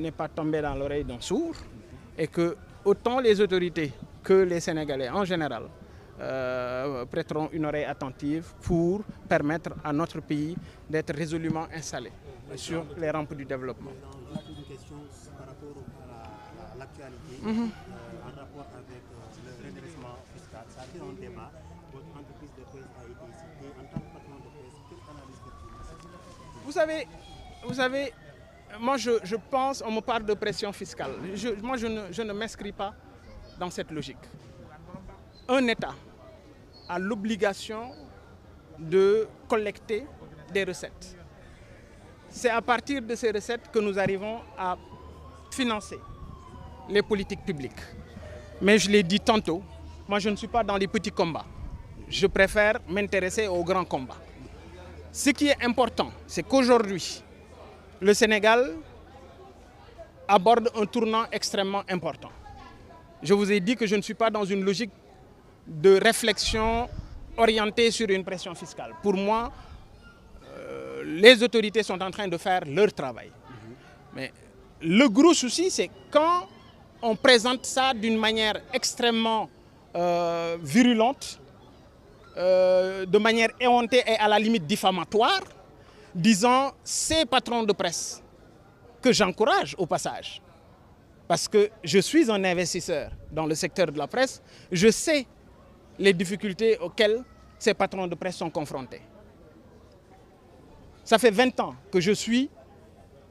n'est pas tombé dans l'oreille d'un sourd et que autant les autorités que les Sénégalais en général prêteront une oreille attentive pour permettre à notre pays d'être résolument installé sur les rampes du développement. Une question par rapport à l'actualité, en rapport avec le redressement fiscal. Ça a été un débat. Votre entreprise de presse a été citée. En tant que patron de presse, quelle analyse faites-vous? Vous savez, moi je pense, on me parle de pression fiscale. Moi je ne m'inscris pas dans cette logique. Un État a l'obligation de collecter des recettes. C'est à partir de ces recettes que nous arrivons à financer les politiques publiques. Mais je l'ai dit tantôt, moi je ne suis pas dans les petits combats. Je préfère m'intéresser aux grands combats. Ce qui est important, c'est qu'aujourd'hui, le Sénégal aborde un tournant extrêmement important. Je vous ai dit que je ne suis pas dans une logique de réflexion orientée sur une pression fiscale. Pour moi, les autorités sont en train de faire leur travail. Mais le gros souci, c'est quand on présente ça d'une manière extrêmement virulente, de manière éhontée et à la limite diffamatoire, disant ces patrons de presse que j'encourage au passage. Parce que je suis un investisseur dans le secteur de la presse, je sais les difficultés auxquelles ces patrons de presse sont confrontés. Ça fait 20 ans que je suis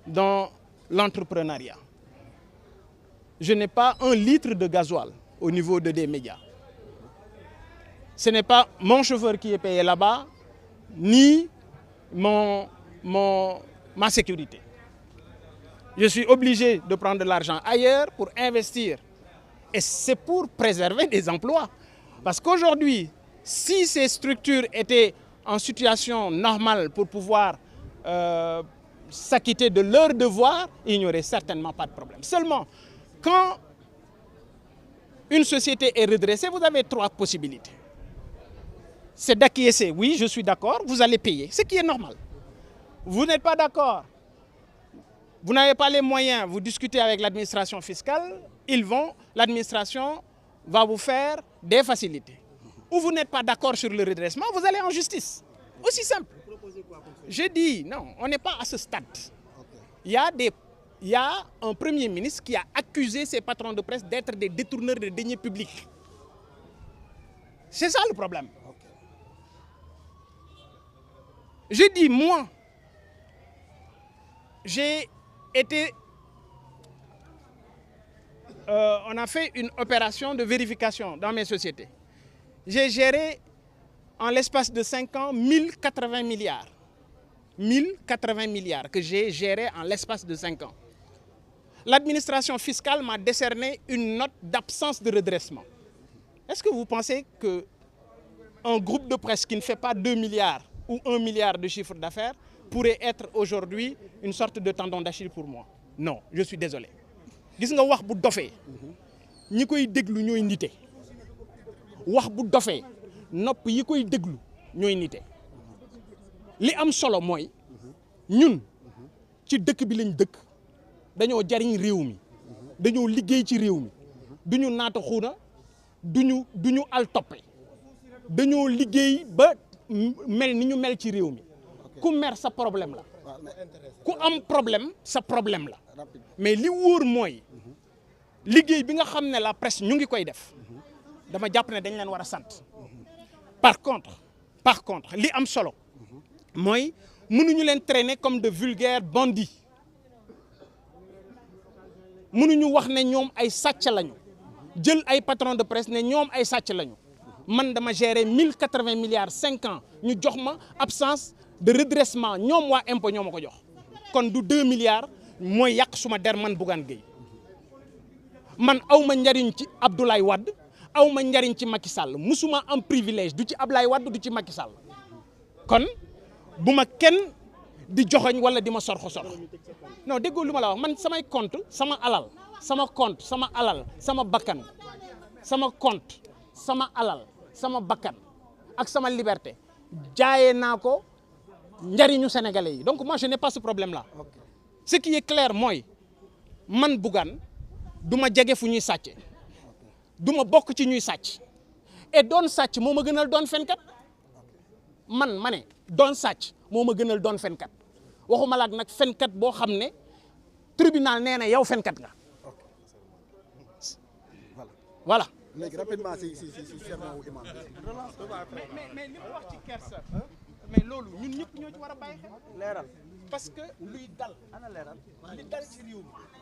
dans l'entrepreneuriat. Je n'ai pas un litre de gasoil au niveau des médias. Ce n'est pas mon chauffeur qui est payé là-bas, ni ma sécurité. Je suis obligé de prendre de l'argent ailleurs pour investir. Et c'est pour préserver des emplois. Parce qu'aujourd'hui, si ces structures étaient en situation normale pour pouvoir s'acquitter de leurs devoirs, il n'y aurait certainement pas de problème. Seulement, quand une société est redressée, vous avez 3 possibilités. C'est d'acquiescer, oui, je suis d'accord, vous allez payer, ce qui est normal. Vous n'êtes pas d'accord, vous n'avez pas les moyens, vous discutez avec l'administration fiscale, l'administration va vous faire des facilités. Ou vous n'êtes pas d'accord sur le redressement, vous allez en justice. Aussi simple. Je dis, non, on n'est pas à ce stade. Il y a un Premier ministre qui a accusé ses patrons de presse d'être des détourneurs de deniers publics. C'est ça le problème. Je dis, moi, j'ai été... on a fait une opération de vérification dans mes sociétés. J'ai géré en l'espace de 5 ans 1080 milliards. 1080 milliards que j'ai géré en l'espace de 5 ans. L'administration fiscale m'a décerné une note d'absence de redressement. Est-ce que vous pensez qu'un groupe de presse qui ne fait pas 2 milliards ou 1 milliard de chiffre d'affaires pourrait être aujourd'hui une sorte de tendon d'Achille pour moi? Non, je suis désolé. Gis nga wax bu dofee ñi koy déglu ñooy nité. Wax bu dofee nopp yi koy déglu ñooy nité. Li am solo mooy ñun ci dëkk bi lañ dëkk dañoo jariñ réew mi dañoo liggéey ci réew mi duñu naata xuuna duñu al toppe dañoo liggéey ba mel ni ñu mel ci réew mi ku mer sa problème la ku am problème sa problème la mais li wóor mooy liggéey bi nga xam ne la presse ñu ngi koy def dama jàpp ne dañ leen war a sant par contre li am solo mooy mënuñu leen traîner comme de vulgaires bandits mënuñu wax ne ñoom ay sàcc lañu jël ay patron de presse ne ñoom ay sàcc lañu man dama gérer 1080 milliards 5 ans ñu jox ma absence de redressement ñoom waa impôt ñoo ma ko jox kon du 2 milliards mooy yàq suma der man Bougane Gueye man aw ma njariñ ci Abdoulaye Wade aw ma njariñ ci Macky Sall musuma am privilège du ci Abdoulaye Wade du ci Macky Sall kon bu ma kenn di joxoñ wala di ma sorxo non déggoo lu ma la wax man samay compte sama alal sama bakkan sama compte sama alal sama bakkan ak sama liberté jaayee naa ko njariñu sénégalais yi donc moi je n'ai pas ce problème là ce qui est clair mooy man Bougane du ma jege fu ñuy sàcce du ma bokk ci ñuy sàcc et doon sàcc moo ma gënal doon fenkat man ma ne doon sàcc moo ma gënal doon fenkat waxuma la ak nag fenkat boo xam ne tribunal nee na yow fenkat nga voilà. léegi rapidement si serment wu imam mais li mu wax ci kersa mais loolu ñun ñëpp ñoo ci war a bàyyi xel leeral parce que luy dal ana leeral li dal ci réew mi